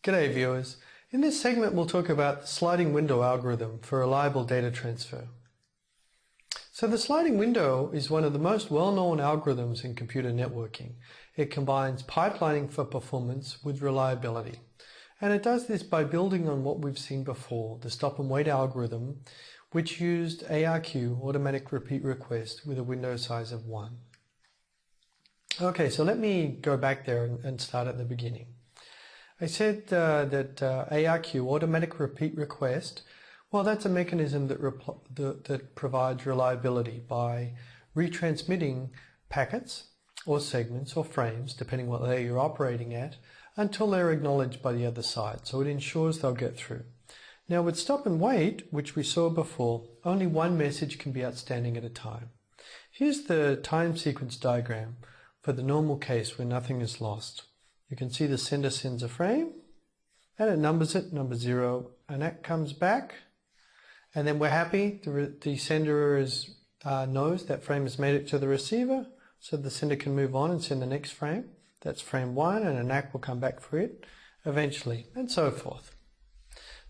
G'day viewers. In this segment we'll talk about the sliding window algorithm for reliable data transfer. So the sliding window is one of the most well-known algorithms in computer networking. It combines pipelining for performance with reliability. And it does this by building on what we've seen before, the stop and wait algorithm, which used ARQ, automatic repeat request, with a window size of 1. Okay, so let me go back there and start at the beginning. I said that ARQ, automatic repeat request, well, that's a mechanism that provides reliability by retransmitting packets or segments or frames, depending what layer you're operating at, until they're acknowledged by the other side. So it ensures they'll get through. Now with stop and wait, which we saw before, only one message can be outstanding at a time. Here's the time sequence diagram for the normal case where nothing is lost. You can see the sender sends a frame and it numbers it, number 0, and that comes back, and then we're happy. The sender knows that frame has made it to the receiver, so the sender can move on and send the next frame. That's frame 1, and an ACK will come back for it eventually, and so forth.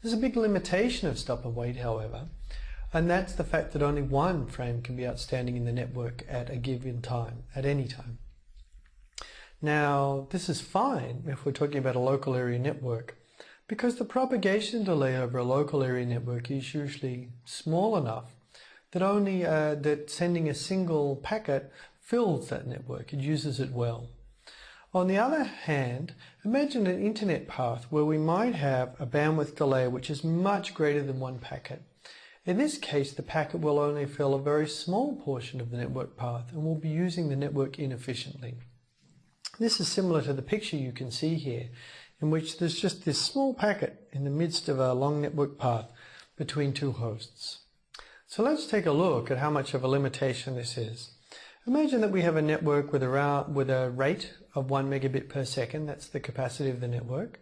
There's a big limitation of stop and wait, however, and that's the fact that only one frame can be outstanding in the network at a given time, at any time. Now, this is fine if we're talking about a local area network, because the propagation delay over a local area network is usually small enough that that sending a single packet fills that network. It uses it well. On the other hand, imagine an internet path where we might have a bandwidth delay which is much greater than one packet. In this case, the packet will only fill a very small portion of the network path and will be using the network inefficiently. This is similar to the picture you can see here, in which there's just this small packet in the midst of a long network path between two hosts. So let's take a look at how much of a limitation this is. Imagine that we have a network with a rate of 1 megabit per second, that's the capacity of the network,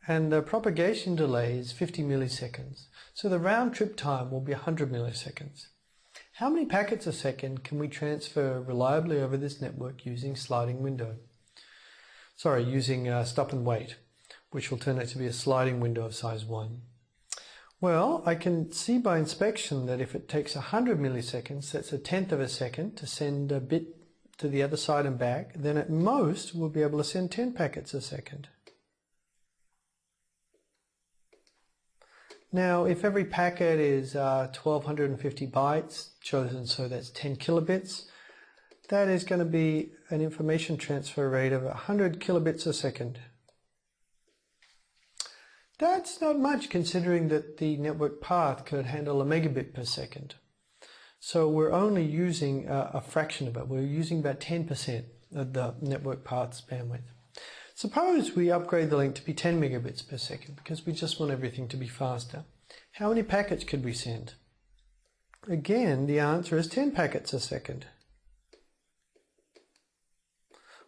and the propagation delay is 50 milliseconds. So the round trip time will be 100 milliseconds. How many packets a second can we transfer reliably over this network using sliding window? Using stop and wait, which will turn out to be a sliding window of size 1. Well, I can see by inspection that if it takes 100 milliseconds, that's 1/10 of a second to send a bit to the other side and back, then at most we'll be able to send 10 packets a second. Now, if every packet is 1250 bytes, chosen so that's 10 kilobits, that is going to be an information transfer rate of 100 kilobits a second. That's not much considering that the network path could handle a megabit per second. So we're only using a fraction of it. We're using about 10% of the network path's bandwidth. Suppose we upgrade the link to be 10 megabits per second because we just want everything to be faster. How many packets could we send? Again, the answer is 10 packets a second.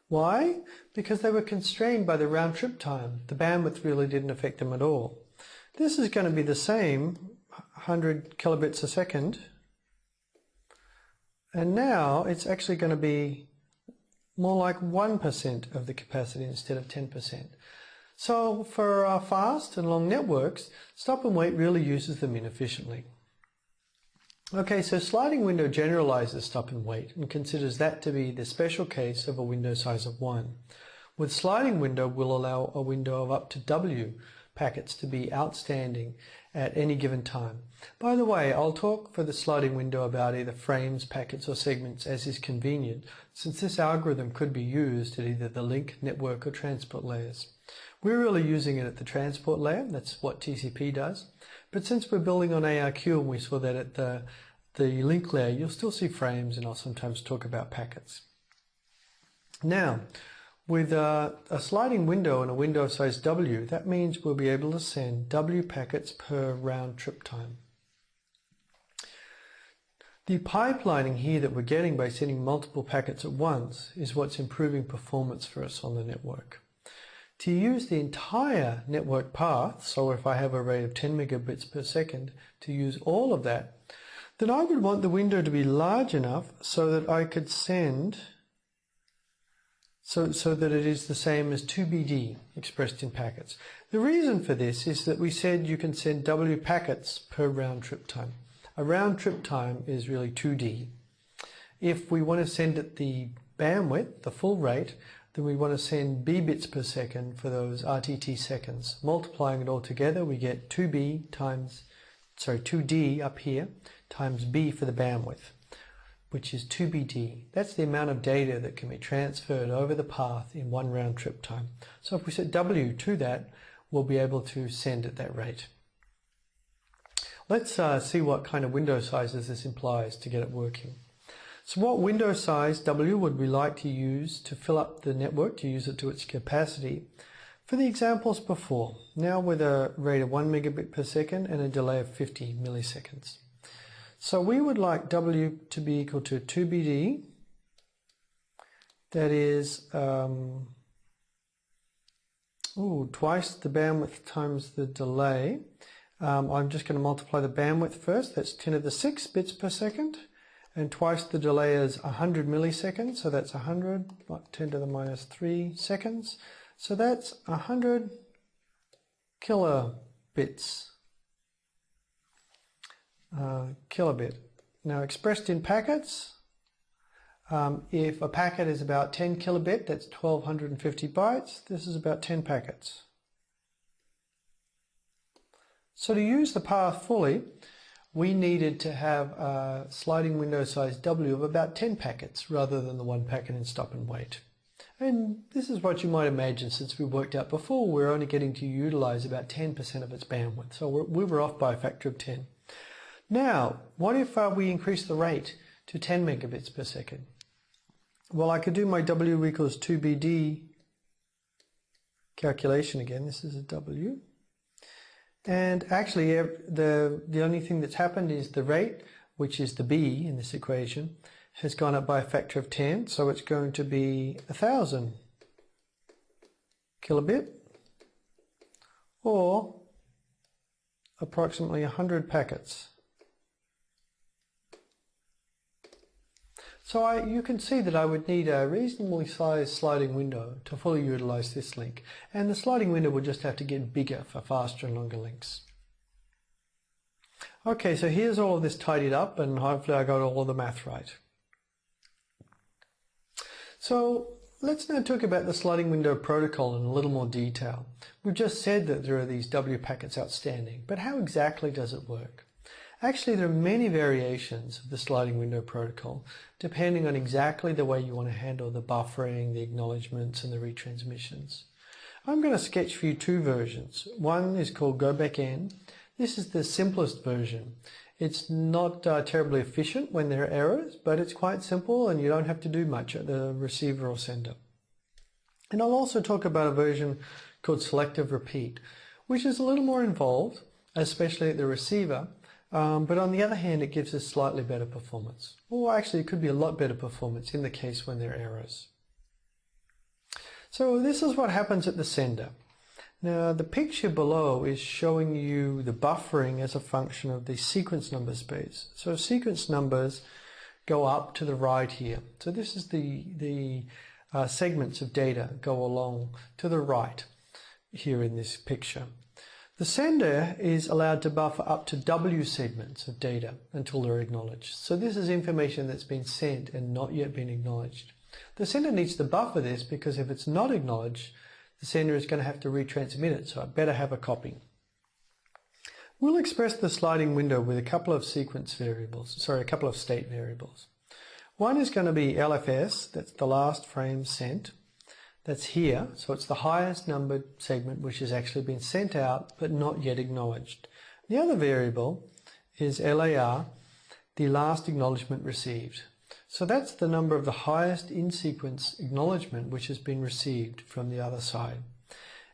Why? Because they were constrained by the round trip time. The bandwidth really didn't affect them at all. This is going to be the same, 100 kilobits a second. And now it's actually going to be more like 1% of the capacity instead of 10%. So for our fast and long networks, stop and wait really uses them inefficiently. Okay, so sliding window generalizes stop and wait and considers that to be the special case of a window size of 1. With sliding window, we'll allow a window of up to W packets to be outstanding at any given time. By the way, I'll talk for the sliding window about either frames, packets, or segments as is convenient, since this algorithm could be used at either the link, network, or transport layers. We're really using it at the transport layer, that's what TCP does. But since we're building on ARQ and we saw that at the link layer, you'll still see frames, and I'll sometimes talk about packets. Now, with a sliding window and a window of size W, that means we'll be able to send W packets per round trip time. The pipelining here that we're getting by sending multiple packets at once is what's improving performance for us on the network. To use the entire network path, so if I have a rate of 10 megabits per second, to use all of that, then I would want the window to be large enough so that I could send so that it is the same as 2BD expressed in packets. The reason for this is that we said you can send W packets per round trip time. A round trip time is really 2D. If we want to send it the bandwidth, the full rate, then we want to send B bits per second for those RTT seconds. Multiplying it all together, we get 2D up here times B for the bandwidth, which is 2BD. That's the amount of data that can be transferred over the path in one round trip time. So if we set W to that, we'll be able to send at that rate. Let's see what kind of window sizes this implies to get it working. So what window size W would we like to use to fill up the network, to use it to its capacity? For the examples before, now with a rate of 1 megabit per second and a delay of 50 milliseconds. So we would like W to be equal to 2BD, that is twice the bandwidth times the delay. I'm just going to multiply the bandwidth first, that's 10 to the 6 bits per second, and twice the delay is 100 milliseconds, so that's 100, 10 to the minus 3 seconds. So that's 100 kilobits. Kilobit. Now expressed in packets, if a packet is about 10 kilobit, that's 1250 bytes. This is about 10 packets. So to use the path fully, we needed to have a sliding window size W of about 10 packets rather than the one packet in stop and wait. And this is what you might imagine, since we worked out before, we're only getting to utilize about 10% of its bandwidth. So we were off by a factor of 10. Now, what if we increase the rate to 10 megabits per second? Well, I could do my W equals 2BD calculation again. This is a W. And actually, the only thing that's happened is the rate, which is the B in this equation, has gone up by a factor of 10. So it's going to be 1000 kilobit, or approximately 100 packets. So you can see that I would need a reasonably sized sliding window to fully utilize this link, and the sliding window would just have to get bigger for faster and longer links. Okay, so here's all of this tidied up, and hopefully I got all of the math right. So let's now talk about the sliding window protocol in a little more detail. We've just said that there are these W packets outstanding, but how exactly does it work? Actually, there are many variations of the sliding window protocol, depending on exactly the way you want to handle the buffering, the acknowledgements, and the retransmissions. I'm going to sketch for you two versions. One is called Go Back N. This is the simplest version. It's not terribly efficient when there are errors, but it's quite simple and you don't have to do much at the receiver or sender. And I'll also talk about a version called Selective Repeat, which is a little more involved, especially at the receiver. But on the other hand, it gives us slightly better performance. Or actually, it could be a lot better performance in the case when there are errors. So this is what happens at the sender. Now, the picture below is showing you the buffering as a function of the sequence number space. So sequence numbers go up to the right here. So this is the segments of data go along to the right here in this picture. The sender is allowed to buffer up to W segments of data until they're acknowledged. So this is information that's been sent and not yet been acknowledged. The sender needs to buffer this because if it's not acknowledged, the sender is going to have to retransmit it, so I better have a copy. We'll express the sliding window with a couple of sequence variables, a couple of state variables. One is going to be LFS, that's the last frame sent. That's here, so it's the highest numbered segment which has actually been sent out but not yet acknowledged. The other variable is LAR, the last acknowledgement received. So that's the number of the highest in-sequence acknowledgement which has been received from the other side.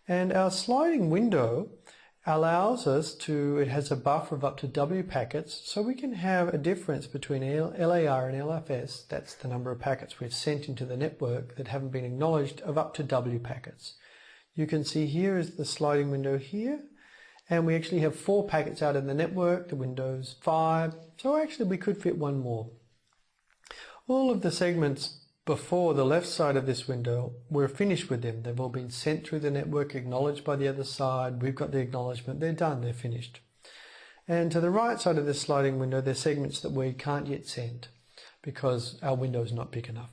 And our sliding window allows us to, it has a buffer of up to W packets, so we can have a difference between LAR and LFS, that's the number of packets we've sent into the network that haven't been acknowledged, of up to W packets. You can see here is the sliding window here, and we actually have 4 packets out in the network, the window's 5, so actually we could fit one more. All of the segments before the left side of this window, we're finished with them. They've all been sent through the network, acknowledged by the other side. We've got the acknowledgement. They're done. They're finished. And to the right side of this sliding window, there's segments that we can't yet send because our window is not big enough.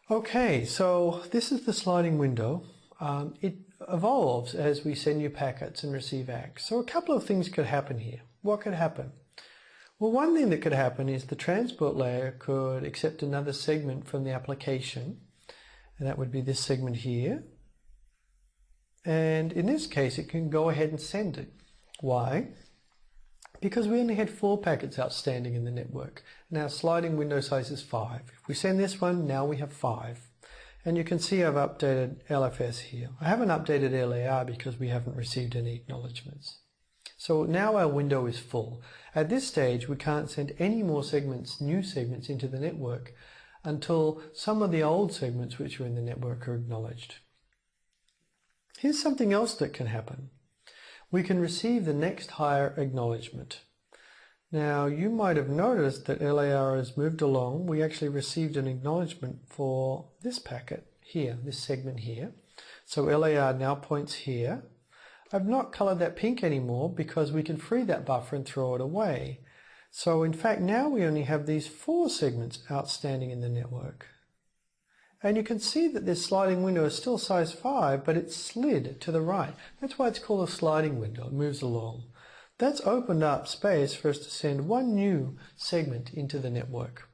Okay, so this is the sliding window. It evolves as we send new packets and receive ACKs. So a couple of things could happen here. What could happen? Well, one thing that could happen is the transport layer could accept another segment from the application, and that would be this segment here. And in this case, it can go ahead and send it. Why? Because we only had 4 packets outstanding in the network, and our sliding window size is 5. If we send this one, now we have 5. And you can see I've updated LFS here. I haven't updated LAR because we haven't received any acknowledgements. So now our window is full. At this stage, we can't send any more segments, new segments, into the network until some of the old segments which are in the network are acknowledged. Here's something else that can happen. We can receive the next higher acknowledgement. Now, you might have noticed that LAR has moved along. We actually received an acknowledgement for this packet here, this segment here. So LAR now points here. I've not colored that pink anymore because we can free that buffer and throw it away. So in fact, now we only have these 4 segments outstanding in the network. And you can see that this sliding window is still size 5, but it's slid to the right. That's why it's called a sliding window. It moves along. That's opened up space for us to send one new segment into the network.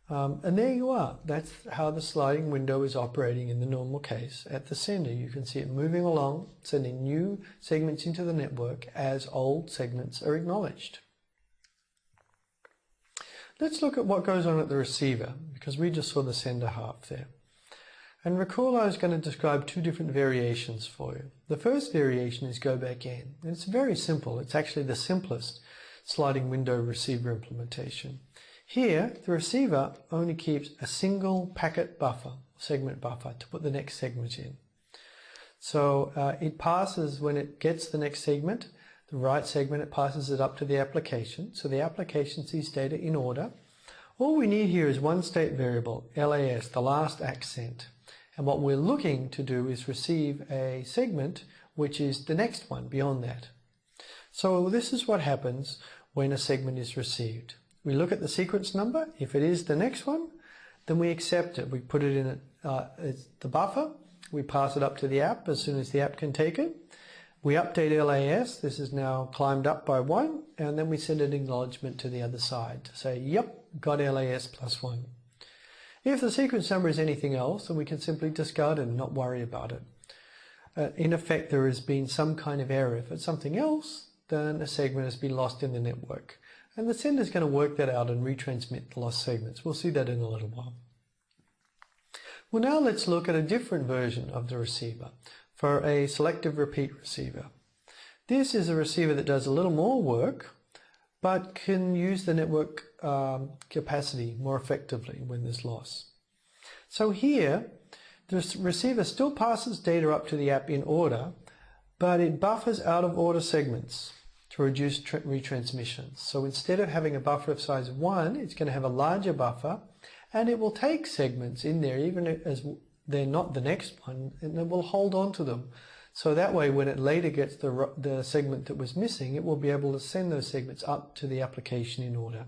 And there you are. That's how the sliding window is operating in the normal case at the sender. You can see it moving along, sending new segments into the network as old segments are acknowledged. Let's look at what goes on at the receiver, because we just saw the sender half there. And recall I was going to describe 2 different variations for you. The first variation is go back in. And it's very simple. It's actually the simplest sliding window receiver implementation. Here, the receiver only keeps a single packet buffer, segment buffer, to put the next segment in. So it passes, when it gets the next segment, the right segment, it passes it up to the application. So the application sees data in order. All we need here is one state variable, LAS, the last ACK sent. And what we're looking to do is receive a segment which is the next one beyond that. So this is what happens when a segment is received. We look at the sequence number. If it is the next one, then we accept it. We put it in the buffer. We pass it up to the app as soon as the app can take it. We update LAS. This is now climbed up by 1. And then we send an acknowledgement to the other side to say, yep, got LAS plus 1. If the sequence number is anything else, then we can simply discard it and not worry about it. In effect, there has been some kind of error. If it's something else, then a segment has been lost in the network. And the sender is going to work that out and retransmit the lost segments. We'll see that in a little while. Well, now let's look at a different version of the receiver for a selective repeat receiver. This is a receiver that does a little more work, but can use the network capacity more effectively when there's loss. So here, the receiver still passes data up to the app in order, but it buffers out of order segments to reduce retransmissions. So instead of having a buffer of size 1, it's going to have a larger buffer, and it will take segments in there even as they're not the next one, and it will hold on to them. So that way, when it later gets the segment that was missing, it will be able to send those segments up to the application in order.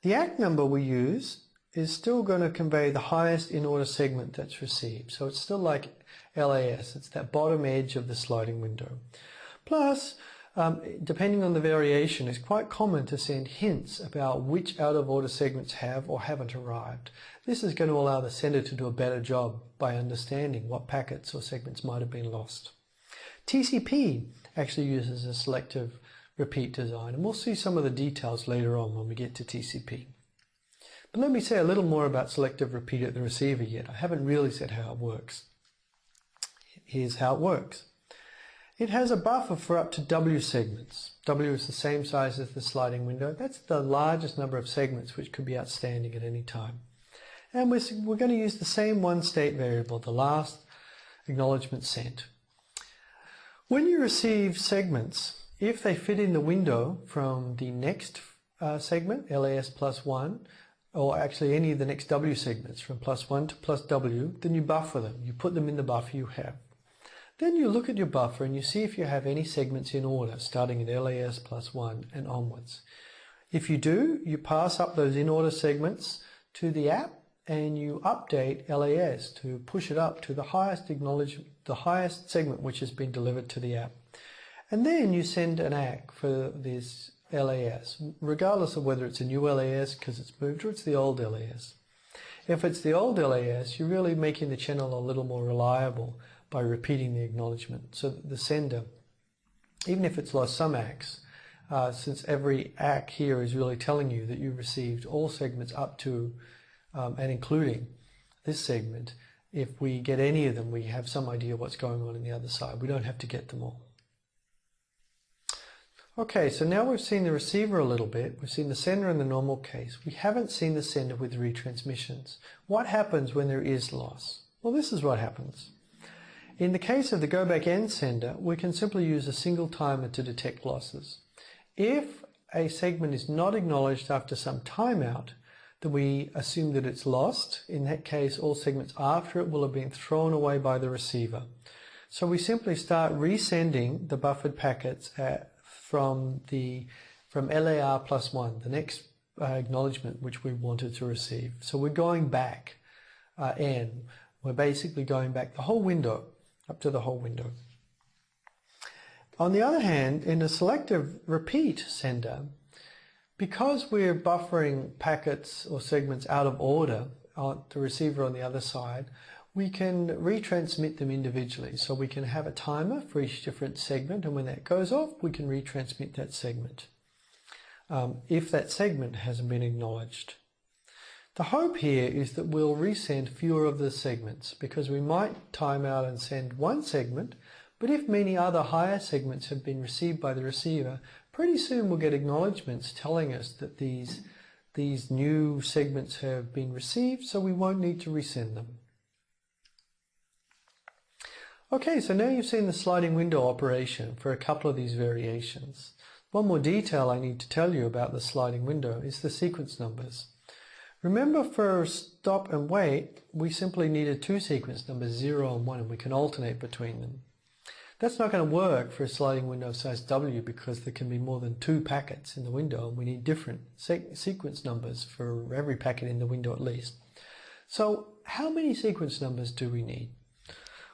The ACK number we use is still going to convey the highest in order segment that's received. So it's still like LAS. It's that bottom edge of the sliding window. Plus, depending on the variation, it's quite common to send hints about which out-of-order segments have or haven't arrived. This is going to allow the sender to do a better job by understanding what packets or segments might have been lost. TCP actually uses a selective repeat design, and we'll see some of the details later on when we get to TCP. But let me say a little more about selective repeat at the receiver yet. I haven't really said how it works. Here's how it works. It has a buffer for up to W segments. W is the same size as the sliding window. That's the largest number of segments which could be outstanding at any time. And we're going to use the same one state variable, the last acknowledgement sent. When you receive segments, if they fit in the window from the next segment, LAS plus 1, or actually any of the next W segments from +1 to +W, then you buffer them. You put them in the buffer you have. Then you look at your buffer and you see if you have any segments in order, starting at LAS +1 and onwards. If you do, you pass up those in order segments to the app and you update LAS to push it up to the highest segment which has been delivered to the app. And then you send an ACK for this LAS, regardless of whether it's a new LAS because it's moved or it's the old LAS. If it's the old LAS, you're really making the channel a little more reliable by repeating the acknowledgement, so that the sender, even if it's lost some ACKs, since every ACK here is really telling you that you received all segments up to and including this segment, if we get any of them, we have some idea what's going on the other side. We don't have to get them all. Okay, so now we've seen the receiver a little bit. We've seen the sender in the normal case. We haven't seen the sender with retransmissions. What happens when there is loss? Well, this is what happens. In the case of the go back N sender, we can simply use a single timer to detect losses. If a segment is not acknowledged after some timeout, then we assume that it's lost. In that case, all segments after it will have been thrown away by the receiver. So we simply start resending the buffered packets from LAR +1, the next acknowledgement which we wanted to receive. So we're going back N. We're basically going back the whole window, up to the whole window. On the other hand, in a selective repeat sender, because we're buffering packets or segments out of order on the receiver on the other side, we can retransmit them individually. So we can have a timer for each different segment, and when that goes off, we can retransmit that segment if that segment hasn't been acknowledged. The hope here is that we'll resend fewer of the segments, because we might time out and send one segment, but if many other higher segments have been received by the receiver, pretty soon we'll get acknowledgements telling us that these new segments have been received, so we won't need to resend them. Okay, so now you've seen the sliding window operation for a couple of these variations. One more detail I need to tell you about the sliding window is the sequence numbers. Remember, for stop and wait, we simply needed two sequence numbers, 0 and 1, and we can alternate between them. That's not going to work for a sliding window of size W, because there can be more than 2 packets in the window, and we need different sequence numbers for every packet in the window at least. So how many sequence numbers do we need?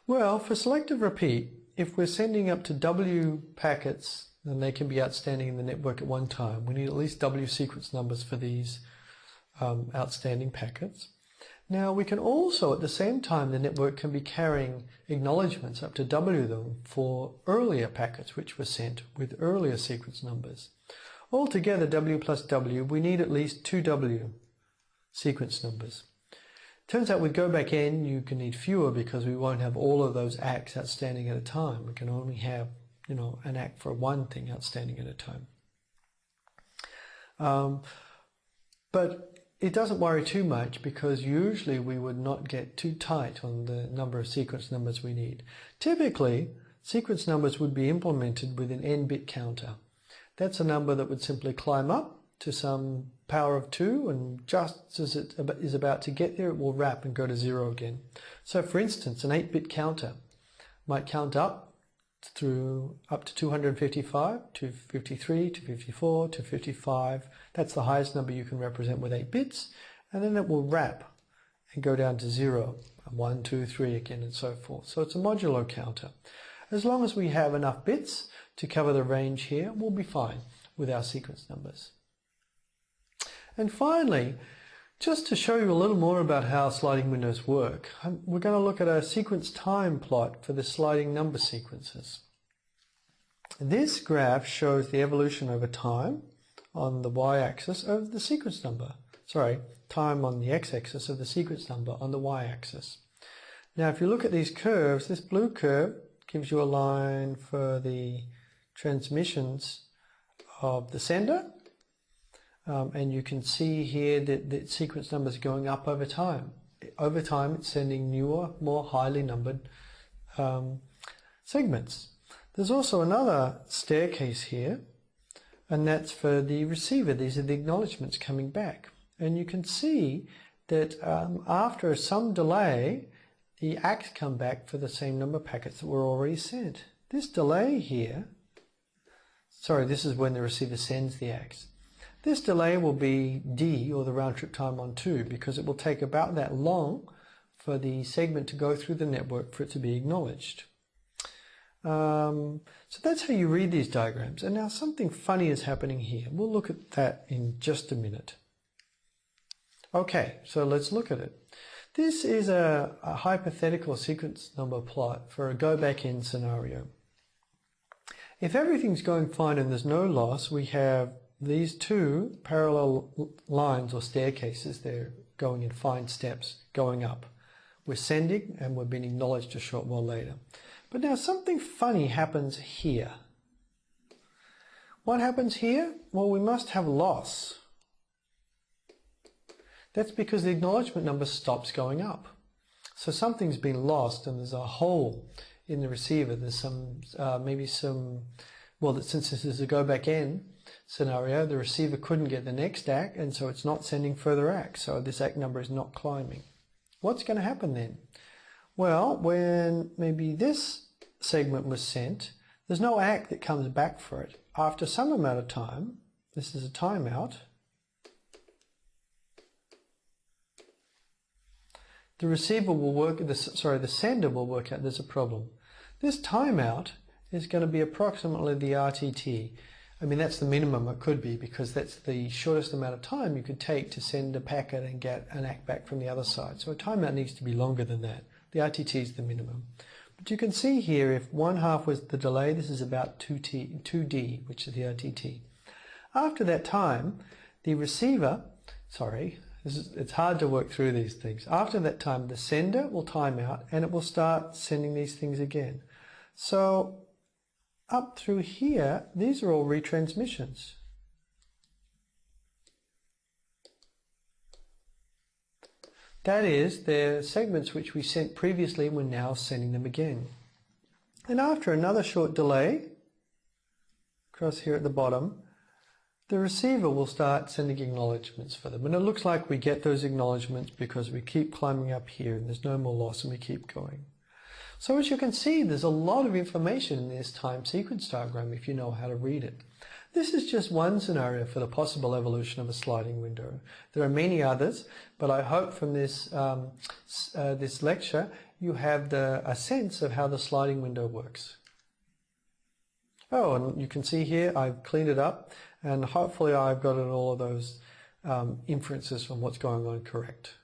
Well, for selective repeat, if we're sending up to W packets, then they can be outstanding in the network at one time. We need at least W sequence numbers for these outstanding packets. Now we can also, at the same time, the network can be carrying acknowledgements up to W them for earlier packets which were sent with earlier sequence numbers. Altogether, W plus W, we need at least 2 W sequence numbers. Turns out with go back N, you can need fewer, because we won't have all of those ACKs outstanding at a time. We can only have, an ACK for one thing outstanding at a time. But it doesn't worry too much, because usually we would not get too tight on the number of sequence numbers we need. Typically, sequence numbers would be implemented with an n-bit counter. That's a number that would simply climb up to some power of 2, and just as it is about to get there, it will wrap and go to 0 again. So for instance, an 8-bit counter might count up to 255, 253, 254, 255. That's the highest number you can represent with 8 bits, and then it will wrap and go down to 0, 1, 2, 3 again, and so forth. So it's a modulo counter. As long as we have enough bits to cover the range here, we'll be fine with our sequence numbers. And finally, just to show you a little more about how sliding windows work, we're going to look at a sequence time plot for the sliding number sequences. This graph shows the evolution over time on the y-axis of the sequence number. Time on the x-axis of the sequence number on the y-axis. Now if you look at these curves, this blue curve gives you a line for the transmissions of the sender. And you can see here that the sequence numbers are going up over time. Over time, it's sending newer, more highly numbered segments. There's also another staircase here, and that's for the receiver. These are the acknowledgements coming back. And you can see that after some delay, the ACKs come back for the same number of packets that were already sent. This delay here, sorry, this is when the receiver sends the ACKs. This delay will be D, or the round trip time on 2, because it will take about that long for the segment to go through the network for it to be acknowledged. So that's how you read these diagrams. And now something funny is happening here. We'll look at that in just a minute. Okay, so let's look at it. This is a hypothetical sequence number plot for a go back in scenario. If everything's going fine and there's no loss, we have these two parallel lines or staircases. They're going in fine steps going up. We're sending and we're being acknowledged a short while later. But now something funny happens here. What happens here? Well, we must have loss. That's because the acknowledgement number stops going up. So something's been lost and there's a hole in the receiver. There's some, well, since this is a go back in scenario, the receiver couldn't get the next ACK, and so it's not sending further ACK. So this ACK number is not climbing. What's going to happen then? Well, when maybe this segment was sent, there's no ACK that comes back for it. After some amount of time, this is a timeout, the receiver will work, the sender will work out there's a problem. This timeout is going to be approximately the RTT. I mean, that's the minimum it could be, because that's the shortest amount of time you could take to send a packet and get an ACK back from the other side. So a timeout needs to be longer than that. The RTT is the minimum. But you can see here, if 1/2 was the delay, this is about 2D, which is the RTT. After that time, the receiver, it's hard to work through these things. After that time, the sender will time out and it will start sending these things again. So up through here, these are all retransmissions. That is, they're segments which we sent previously and we're now sending them again. And after another short delay, across here at the bottom, the receiver will start sending acknowledgements for them. And it looks like we get those acknowledgements because we keep climbing up here and there's no more loss and we keep going. So as you can see, there's a lot of information in this time sequence diagram if you know how to read it. This is just one scenario for the possible evolution of a sliding window. There are many others, but I hope from this, this lecture you have a sense of how the sliding window works. Oh, and you can see here I've cleaned it up, and hopefully I've gotten all of those inferences from what's going on correct.